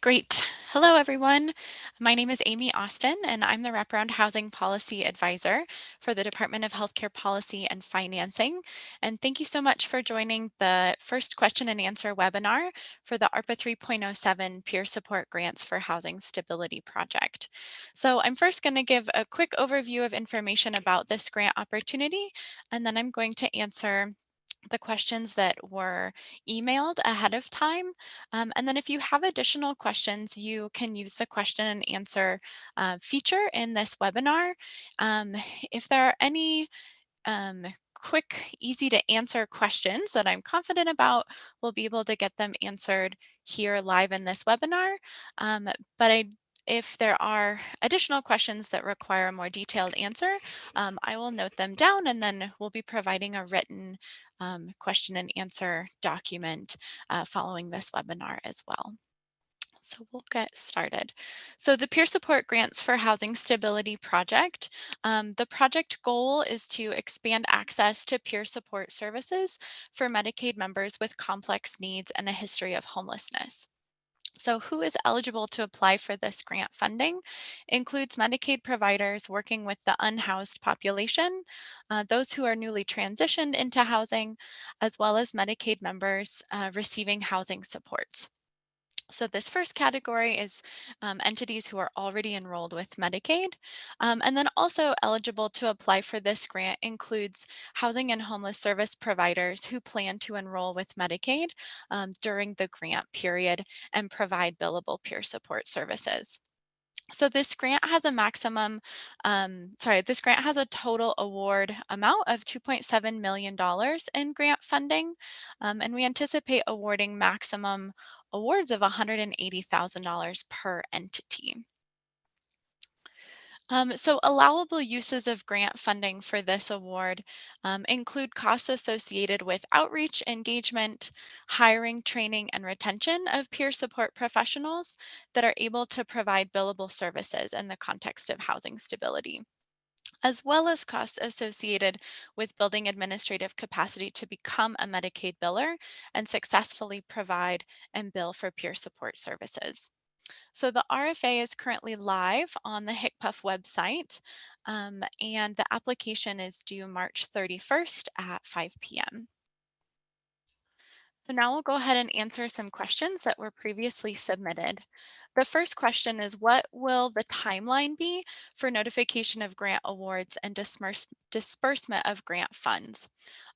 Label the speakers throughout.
Speaker 1: Great. Hello, everyone. My name is Amy Austin, and I'm the Wraparound Housing Policy Advisor for the Department of Healthcare Policy and Financing. And thank you so much for joining the first question and answer webinar for the ARPA 3.07 Peer Support Grants for Housing Stability Project. So I'm first going to give a quick overview of information about this grant opportunity, and then I'm going to answer the questions that were emailed ahead of time. And then if you have additional questions, you can use the question and answer feature in this webinar. Um, if there are any quick, easy to answer questions that I'm confident about, we'll be able to get them answered here live in this webinar. But if there are additional questions that require a more detailed answer, I will note them down and then we'll be providing a written question and answer document following this webinar as well. So we'll get started. So the Peer Support Grants for Housing Stability Project, the project goal is to expand access to peer support services for Medicaid members with complex needs and a history of homelessness. So who is eligible to apply for this grant funding? Includes Medicaid providers working with the unhoused population, those who are newly transitioned into housing, as well as Medicaid members receiving housing supports. So this first category is entities who are already enrolled with Medicaid. And then also eligible to apply for this grant includes housing and homeless service providers who plan to enroll with Medicaid during the grant period and provide billable peer support services. So this grant has a this grant has a total award amount of $2.7 million in grant funding, and we anticipate awarding maximum awards of $180,000 per entity. So allowable uses of grant funding for this award include costs associated with outreach, engagement, hiring, training, and retention of peer support professionals that are able to provide billable services in the context of housing stability, as well as costs associated with building administrative capacity to become a Medicaid biller and successfully provide and bill for peer support services. So the RFA is currently live on the HCPF website, and the application is due March 31st at 5 p.m. So now we'll go ahead and answer some questions that were previously submitted. The first question is, what will the timeline be for notification of grant awards and disbursement of grant funds?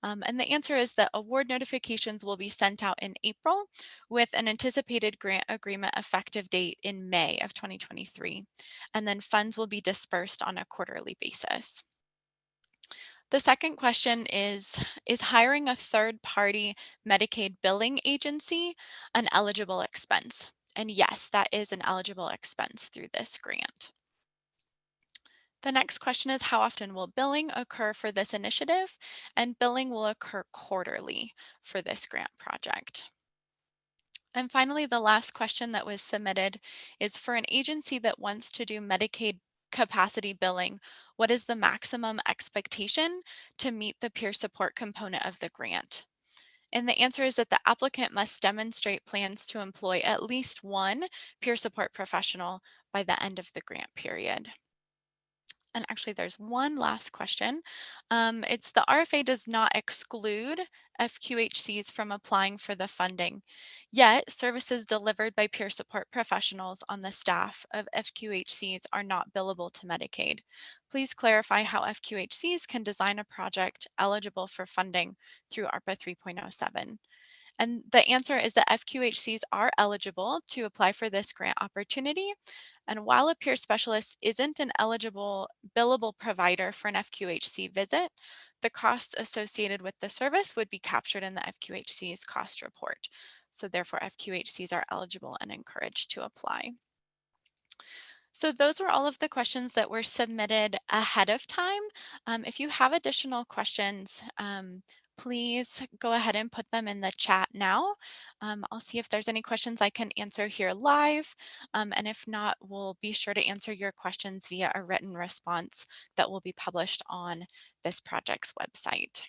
Speaker 1: And the answer is that award notifications will be sent out in April with an anticipated grant agreement effective date in May of 2023. And then funds will be dispersed on a quarterly basis. The second question is hiring a third-party Medicaid billing agency an eligible expense? And yes, that is an eligible expense through this grant. The next question is, how often will billing occur for this initiative? And billing will occur quarterly for this grant project. And finally, the last question that was submitted is, for an agency that wants to do Medicaid capacity billing, what is the maximum expectation to meet the peer support component of the grant? And the answer is that the applicant must demonstrate plans to employ at least one peer support professional by the end of the grant period. And actually, there's one last question. It's the RFA does not exclude FQHCs from applying for the funding. Yet, services delivered by peer support professionals on the staff of FQHCs are not billable to Medicaid. Please clarify how FQHCs can design a project eligible for funding through ARPA 3.07. And the answer is that FQHCs are eligible to apply for this grant opportunity. And while a peer specialist isn't an eligible billable provider for an FQHC visit, the costs associated with the service would be captured in the FQHC's cost report. So therefore, FQHCs are eligible and encouraged to apply. So those were all of the questions that were submitted ahead of time. If you have additional questions, please go ahead and put them in the chat now. I'll see if there's any questions I can answer here live. And if not, we'll be sure to answer your questions via a written response that will be published on this project's website.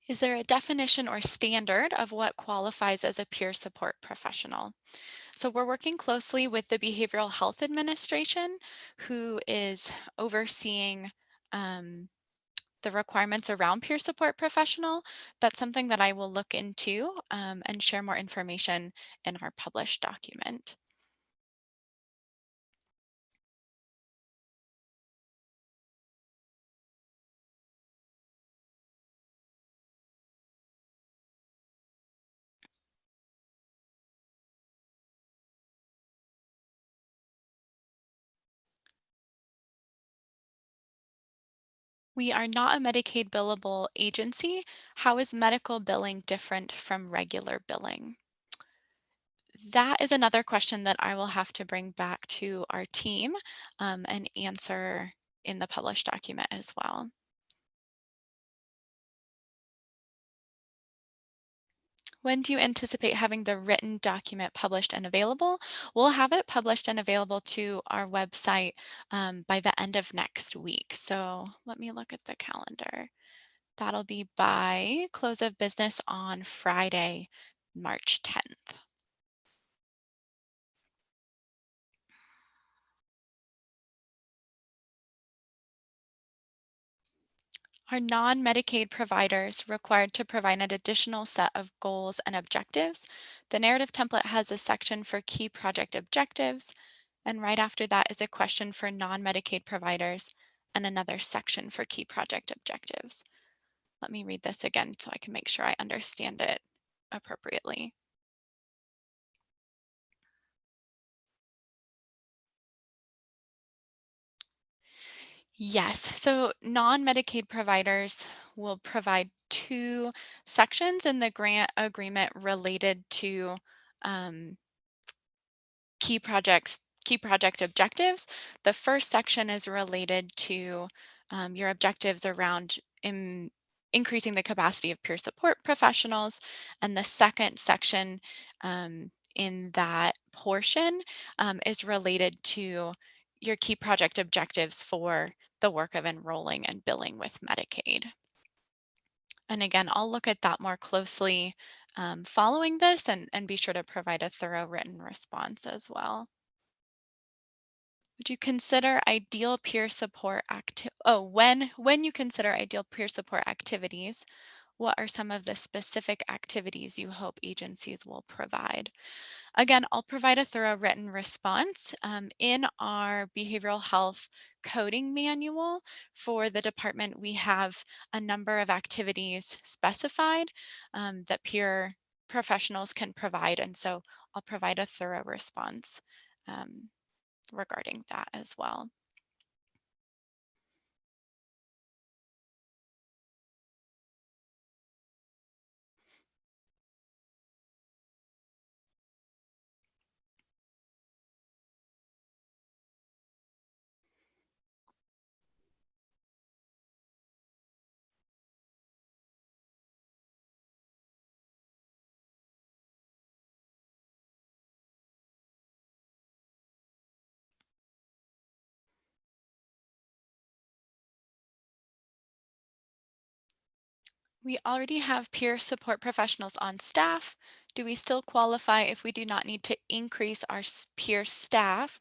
Speaker 1: Is there a definition or standard of what qualifies as a peer support professional? So we're working closely with the Behavioral Health Administration, who is overseeing um, the requirements around peer support professional. That's something that I will look into and share more information in our published document. We are not a Medicaid billable agency. How is medical billing different from regular billing? That is another question that I will have to bring back to our team and answer in the published document as well. When do you anticipate having the written document published and available? We'll have it published and available to our website by the end of next week. So let me look at the calendar. That'll be by close of business on Friday, March 10th. Are non-Medicaid providers required to provide an additional set of goals and objectives? The narrative template has a section for key project objectives, and right after that is a question for non-Medicaid providers and another section for key project objectives. Let me read this again so I can make sure I understand it appropriately. Yes, so non-Medicaid providers will provide two sections in the grant agreement related to um, key project objectives. The first section is related to your objectives around increasing the capacity of peer support professionals. And the second section in that portion is related to your key project objectives for the work of enrolling and billing with Medicaid. And again, I'll look at that more closely following this and be sure to provide a thorough written response as well. Would you consider ideal peer support when you consider ideal peer support activities, what are some of the specific activities you hope agencies will provide? Again, I'll provide a thorough written response in our behavioral health coding manual for the department. We have a number of activities specified that peer professionals can provide, and so I'll provide a thorough response um, regarding that as well. We already have peer support professionals on staff. Do we still qualify if we do not need to increase our peer staff,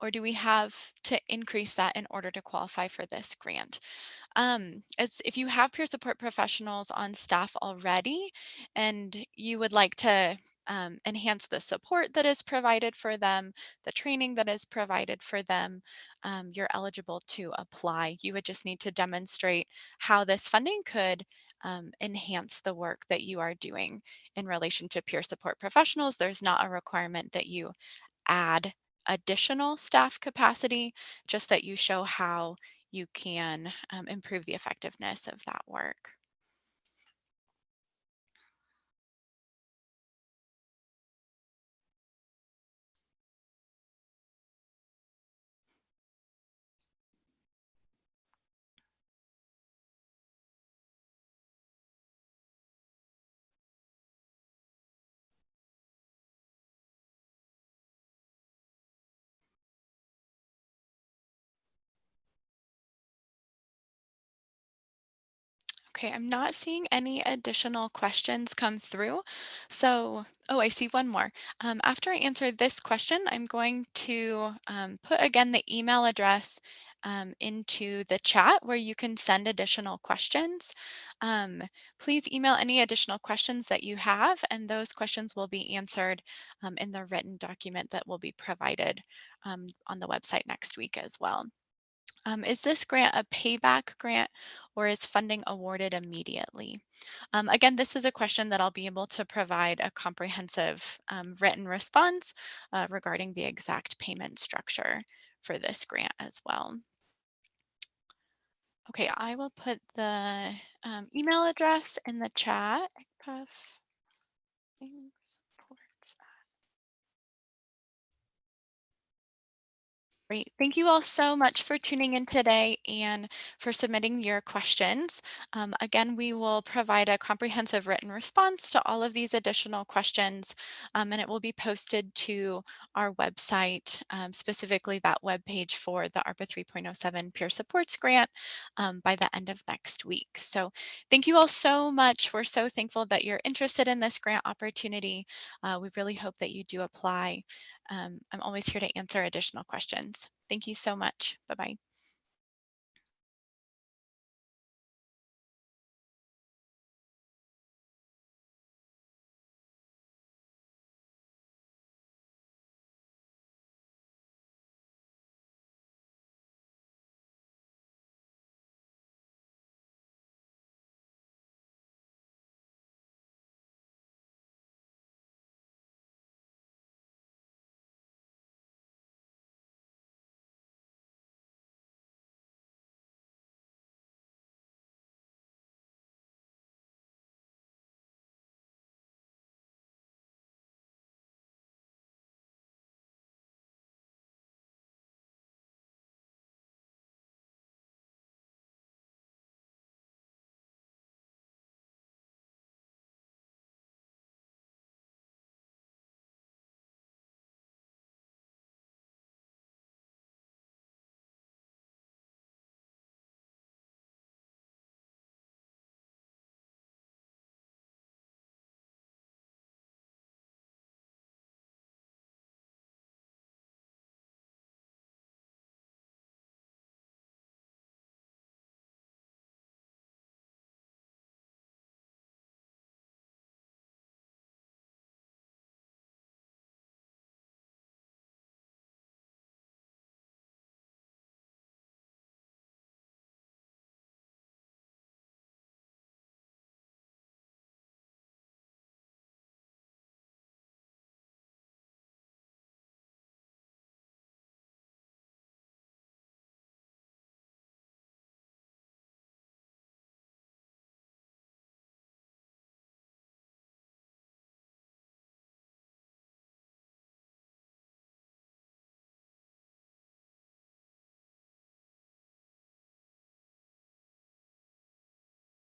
Speaker 1: or do we have to increase that in order to qualify for this grant? As if you have peer support professionals on staff already and you would like to enhance the support that is provided for them, the training that is provided for them, you're eligible to apply. You would just need to demonstrate how this funding could enhance the work that you are doing in relation to peer support professionals. There's not a requirement that you add additional staff capacity, just that you show how you can improve the effectiveness of that work. Okay, I'm not seeing any additional questions come through. So, oh, I see one more. After I answer this question, I'm going to put again the email address into the chat where you can send additional questions. Um, Please email any additional questions that you have, and those questions will be answered in the written document that will be provided on the website next week as well. Is this grant a payback grant or is funding awarded immediately? Again, this is a question that I'll be able to provide a comprehensive written response regarding the exact payment structure for this grant as well. Okay, I will put the email address in the chat. Puff, thanks. Great. Thank you all so much for tuning in today and for submitting your questions. Again, we will provide a comprehensive written response to all of these additional questions, and it will be posted to our website, specifically that webpage for the ARPA 3.07 Peer Supports Grant by the end of next week. So thank you all so much. We're so thankful that you're interested in this grant opportunity. We really hope that you do apply. I'm always here to answer additional questions. Thank you so much. Bye-bye.